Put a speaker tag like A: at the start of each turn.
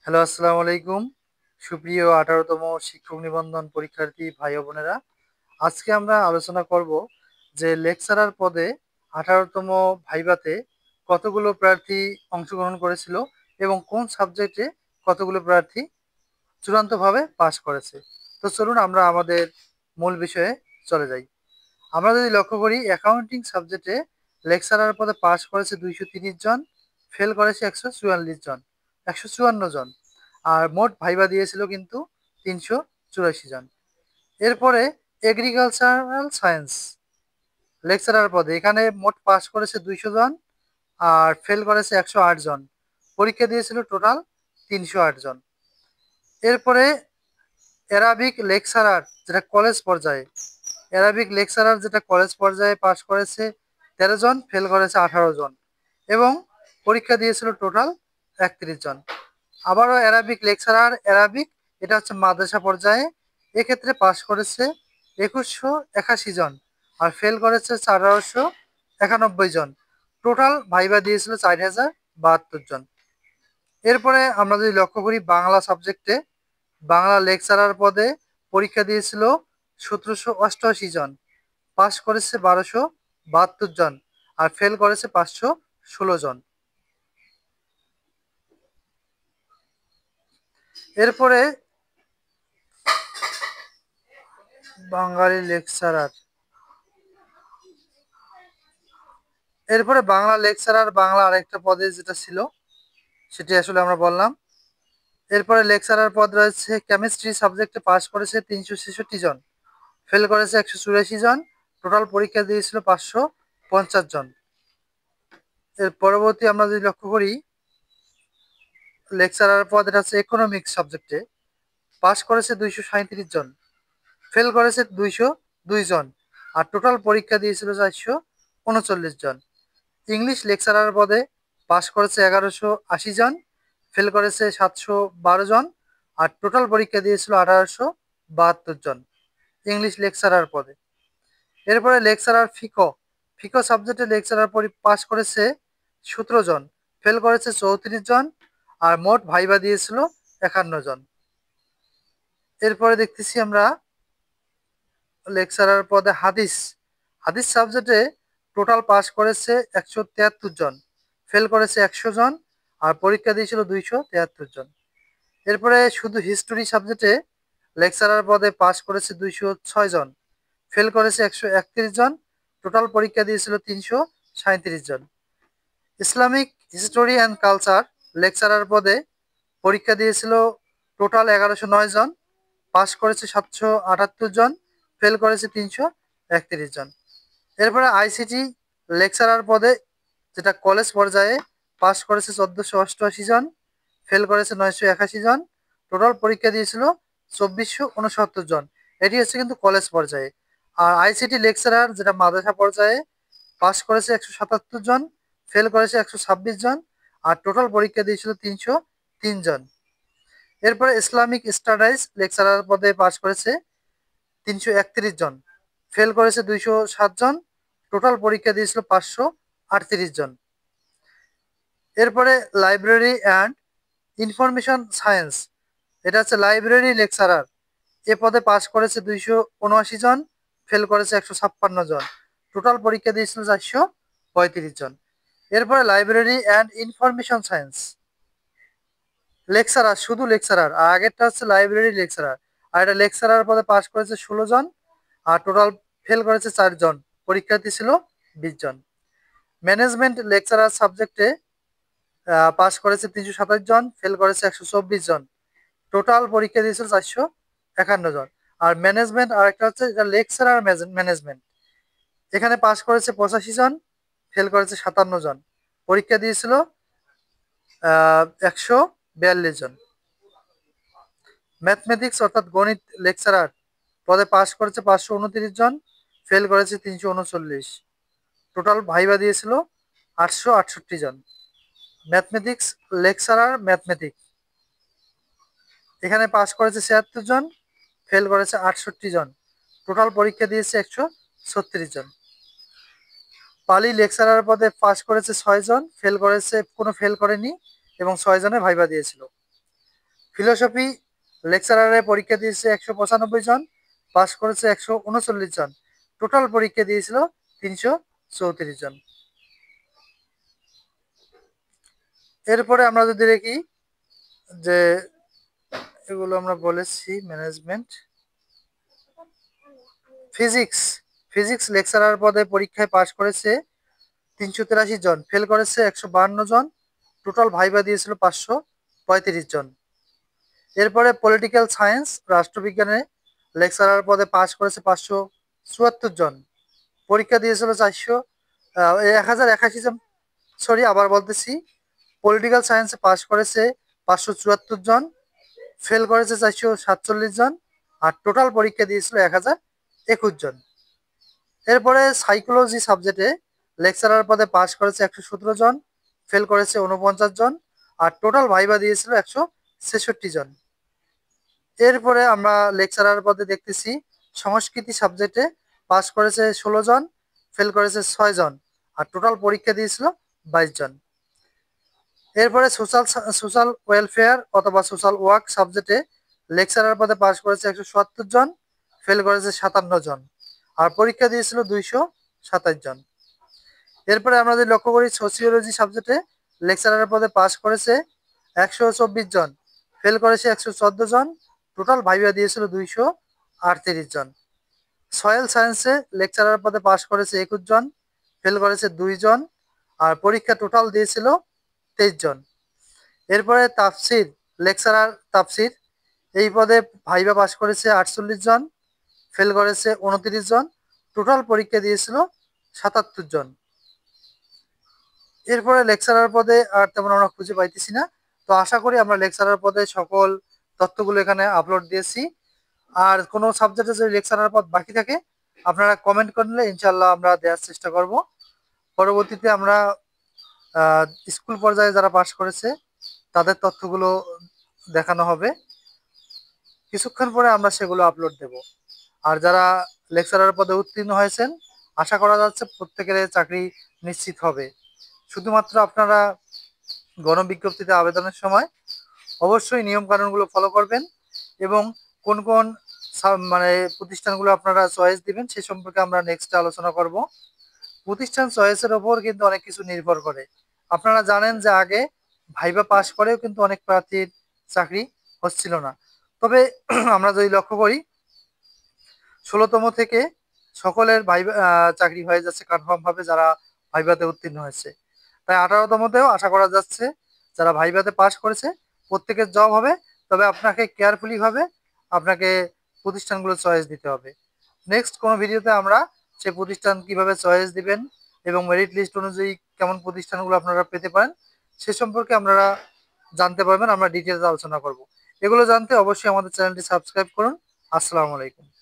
A: Hello, আসসালামু আলাইকুম। সুপ্রিয় ১৮তম শিক্ষক নিবন্ধন পরীক্ষার্থী ভাই ও বোনেরা। আজকে আমরা আলোচনা করব যে লেকচারার পদে ১৮তম ভাইভাতে কতগুলো প্রার্থী অংশগ্রহণ করেছিল এবং কোন সাবজেক্টে কতগুলো প্রার্থী চূড়ান্তভাবে পাস করেছে। তো চলুন আমরা আমাদের মূল বিষয়ে চলে যাই। আমরা যদি লক্ষ্য করি অ্যাকাউন্টিং সাবজেক্টে লেকচারার পদে পাস করেছে ২৩০ জন, ফেল করেছে ১৪৪ জন, ১৫৪ জন। আর মোট ভাইবা দিয়েছিল কিন্তু ৩৮৪ জন। এরপরে এগ্রিকালচারাল সায়েন্স লেকচারার পদে এখানে মোট পাস করেছে ২০০ জন আর ফেল করেছে ১০৮ জন। পরীক্ষা দিয়েছিল টোটাল ৩০৮ জন। এরপরে অ্যারাবিক লেকচারার যেটা কলেজ পর্যায়ে যেটা কলেজ পর্যায়ে পাস করেছে ১৩ জন, ফেল করেছে ১৮ জন এবং পরীক্ষা দিয়েছিল টোটাল ৩১ জন। আবারও অ্যারাবিক এটা হচ্ছে মাদ্রাসা পর্যায়ে, এক্ষেত্রে পাস করেছে ২১৮১ জন আর ফেল করেছে ১৮৯১ জন। টোটাল ভাইবা দিয়েছিল ৪,০৭২ জন। এরপরে আমরা যদি লক্ষ্য করি বাংলা সাবজেক্টে, বাংলা লেকচারার পদে পরীক্ষা দিয়েছিল ১৭৮৮ জন, পাস করেছে ১২৭২ জন আর ফেল করেছে ৫১৬ জন। এরপরে বাঙালি লেকচারার বাংলা আরেকটা পদে যেটা ছিল সেটি আসলে আমরা বললাম। এরপরে লেকচারার পদ রয়েছে কেমিস্ট্রি সাবজেক্টে, পাস করেছে ৩৬৬ জন, ফেল করেছে ১৮৪ জন। টোটাল পরীক্ষা দিয়েছিল ৫৫০ জন। এর পরবর্তী আমরা যদি লক্ষ্য করি লেকচারার পদ, এটা হচ্ছে ইকোনমিক্স সাবজেক্টে, পাস করেছে ২৩৭ জন, ফেল করেছে ২০২ জন আর টোটাল পরীক্ষা দিয়েছিল ৪৩৯ জন। ইংলিশ লেকচারার পদে পাস করেছে ১১৮০ জন, ফেল করেছে ৭১২ জন আর টোটাল পরীক্ষা দিয়েছিল ১৮৭২ জন ইংলিশ লেকচারার পদে। এরপরে লেকচারার ফিকো সাবজেক্টে লেকচারার পাস করেছে ১৭ জন, ফেল করেছে ৩৪ জন আর মোট ভাইবা দিয়েছিল ৫১ জন। এরপরে দেখতেছি আমরা লেকচারার পদে হাদিস সাবজেক্টে টোটাল পাস করেছে ১৭৩ জন, ফেল করেছে ১০০ জন আর পরীক্ষা দিয়েছিল ২৭৩ জন। এরপরে শুধু হিস্টোরি সাবজেক্টে লেকচারার পদে পাস করেছে ২০৬ জন, ফেল করেছে ১৩১ জন, টোটাল পরীক্ষা দিয়েছিল ৩৩৭ জন। Islamic history and culture lecturer পদে পরীক্ষা দিয়েছিল টোটাল ১১০৯ জন, পাস করেছে ৭৭৮ জন, ফেল করেছে ৩৩১ জন। এরপরে আইসিটি লেকচারার পদে যেটা কলেজ পর্যায়ে পাস করেছে ১৪৮৮ জন, ফেল করেছে ৯৮১ জন, টোটাল পরীক্ষা দিয়েছিল ২৪৬৯ জন। এটি হচ্ছে কিন্তু কলেজ পর্যায়ে। আর আইসিটি লেকচারার যেটা মাদ্রাসা পর্যায়ে পাস করেছে ১৭৭ জন, ফেল করেছে ১২৬ জন আর টোটাল পরীক্ষা দিয়েছিল ৩০৩ জন। এরপরে ইসলামিক স্টাডাইজ লেকচারার পদে পাস করেছে ৩৩১ জন, ফেল করেছে ২০৭ জন, টোটাল পরীক্ষা দিয়েছিল ৫৩৮ জন। এরপরে লাইব্রেরি অ্যান্ড ইনফরমেশন সায়েন্স, এটা হচ্ছে লাইব্রেরি লেকচারার, এ পদে পাস করেছে ২৭৯ জন, ফেল করেছে ১৫৬ জন, টোটাল পরীক্ষা দিয়েছিল ৪৩৫ জন। এরপরে library and information science lecturer, শুধু লেকচারার, আর আগেরটা হচ্ছে লাইব্রেরি লেকচারার, আর এটা লেকচারার পদে পাস করেছে ১৬ জন আর টোটাল ফেল করেছে ৪ জন, পরীক্ষার্থী ছিল ২০ জন। ম্যানেজমেন্ট লেকচারার সাবজেক্টে পাস করেছে ৩২৭ জন, ফেল করেছে ১২৪ জন, টোটাল পরীক্ষা দিয়েছিল ৪৫১ জন। আর ম্যানেজমেন্ট আরেকটা হচ্ছে এটা লেকচারার ম্যানেজমেন্ট, এখানে পাস করেছে ৮৫ জন, ফেল করেছে ৫৭ জন, পরীক্ষা দিয়েছিল ১৪২ জন। ম্যাথমেটিক্স অর্থাৎ গণিত লেকচারার পদে পাস করেছে ৫২৯ জন, ফেল করেছে ৩৩৯, টোটাল ভাইবা দিয়েছিল ৮৬৮ জন। ম্যাথমেটিক্স লেকচারার ম্যাথমেটিক্স, এখানে পাস করেছে ৭৬ জন, ফেল করেছে ৬৮ জন, টোটাল পরীক্ষা দিয়েছে ১৩৬ জন। পালি লেকচারার পদে পাস করেছে ৬ জন, ফেল করেছে, কোনো ফেল করেনি এবং ৬ জনে ভাইবা দিয়েছিল। ফিলোসফি লেকচারারে পরীক্ষা দিয়েছে 195 জন, পাস করেছে 139 জন, টোটাল পরীক্ষা দিয়েছিল 334 জন। এরপরে আমরা যদি দেখি যে এগুলো আমরা বলেছি ম্যানেজমেন্ট। ফিজিক্স ফিজিক্স লেকচারার পদে পরীক্ষায় পাশ করেছে 383 জন, ফেল করেছে 152 জন, টোটাল ভাইবা দিয়েছিল 535 জন। এরপরে পলিটিক্যাল সায়েন্স রাষ্ট্রবিজ্ঞানে লেকচারার পদে পাশ করেছে 574 জন, পরীক্ষা দিয়েছিল 1081 জন। সরি, আবার বলতেছি, পলিটিক্যাল সায়েন্সে পাশ করেছে 574 জন, ফেল করেছে 447 জন, আর টোটাল পরীক্ষা দিয়েছিল 1021 জন। এরপরে সাইকোলজি সাবজেক্টে লেকচারার পদে পাশ করেছে 117 জন, ফেল করেছে 49 জন, আর টোটাল ভাইবা দিয়েছিল 166 জন। এরপরে আমরা লেকচারার পদে দেখতেছি সংস্কৃতি সাবজেক্টে পাশ করেছে 16 জন, ফেল করেছে 6 জন, আর টোটাল পরীক্ষা দিয়েছিল 22 জন। এরপরে সোশ্যাল সোশ্যাল ওয়েলফেয়ার অথবা সোশ্যাল ওয়ার্ক সাবজেক্টে লেকচারার পদে পাশ করেছে 177 জন, ফেল করেছে 57 জন, আর পরীক্ষা দিয়েছিল 227 জন। এরপরে আমরা যদি লক্ষ্য করি সোসিওলজি সাবজেক্টে লেকচারার পদে পাশ করেছে 124 জন, ফেল করেছে 114 জন, টোটাল ভাইবা দিয়েছিল 238 জন। সয়েল সায়েন্সে লেকচারার পদে পাশ করেছে 21 জন, ফেল করেছে 2 জন, আর পরীক্ষা টোটাল দিয়েছিল 23 জন। এরপরে তাফসির লেকচারার তাফসির এই পদে ভাইবা পাশ করেছে 48 জন, ফেল করেছে 29 জন, টোটাল পরীক্ষা দিয়েছিল 77 জন। এরপরে লেকচারার পদে আর তেমন আমরা খুঁজে পাইতেছি না। তো আশা করি আমরা লেকচারার পদে সকল তথ্যগুলো এখানে আপলোড দিয়েছি। আর কোনো সাবজেক্টে যদি লেকচারার পদ বাকি থাকে আপনারা কমেন্ট করলে ইনশাল্লাহ আমরা দেওয়ার চেষ্টা করব। পরবর্তীতে আমরা স্কুল পর্যায়ে যারা পাশ করেছে তাদের তথ্যগুলো দেখানো হবে, কিছুক্ষণ পরে আমরা সেগুলো আপলোড দেব। আর যারা লেকচারার পদে উত্তীর্ণ হয়েছেন আশা করা যাচ্ছে প্রত্যেকের চাকরি নিশ্চিত হবে। শুধুমাত্র আপনারা গণবিজ্ঞপ্তিতে আবেদনের সময় অবশ্যই নিয়ম কানুনগুলো ফলো করবেন এবং কোন কোন মানে প্রতিষ্ঠানগুলো আপনারা চয়েস দিবেন সে সম্পর্কে আমরা নেক্সট আলোচনা করব। প্রতিষ্ঠান চয়েসের ওপর কিন্তু অনেক কিছু নির্ভর করে। আপনারা জানেন যে আগে ভাইবা পাস করেও কিন্তু অনেক প্রার্থীর চাকরি হচ্ছিল না। তবে আমরা যদি লক্ষ্য করি 16তম থেকে সকলের ভাইবা চাকরি হয়ে যাচ্ছে কনফার্ম ভাবে যারা ভাইভাতে উত্তীর্ণ হয়েছে। তাই 18তমতেও আশা করা যাচ্ছে যারা ভাইভাতে পাস করেছে প্রত্যেকের জব হবে। তবে আপনাকে কেয়ারফুলি ভাবে আপনাকে প্রতিষ্ঠানগুলো চয়েস দিতে হবে। নেক্সট কোনো ভিডিওতে আমরা সেই প্রতিষ্ঠান কিভাবে চয়েস দিবেন এবং মেরিট লিস্ট অনুযায়ী কেমন প্রতিষ্ঠানগুলো আপনারা পেতে পারেন সে সম্পর্কে আপনারা জানতে পারবেন। আমরা ডিটেলস আলোচনা করব। এগুলো জানতে অবশ্যই আমাদের চ্যানেলটি সাবস্ক্রাইব করুন। আসসালামু আলাইকুম।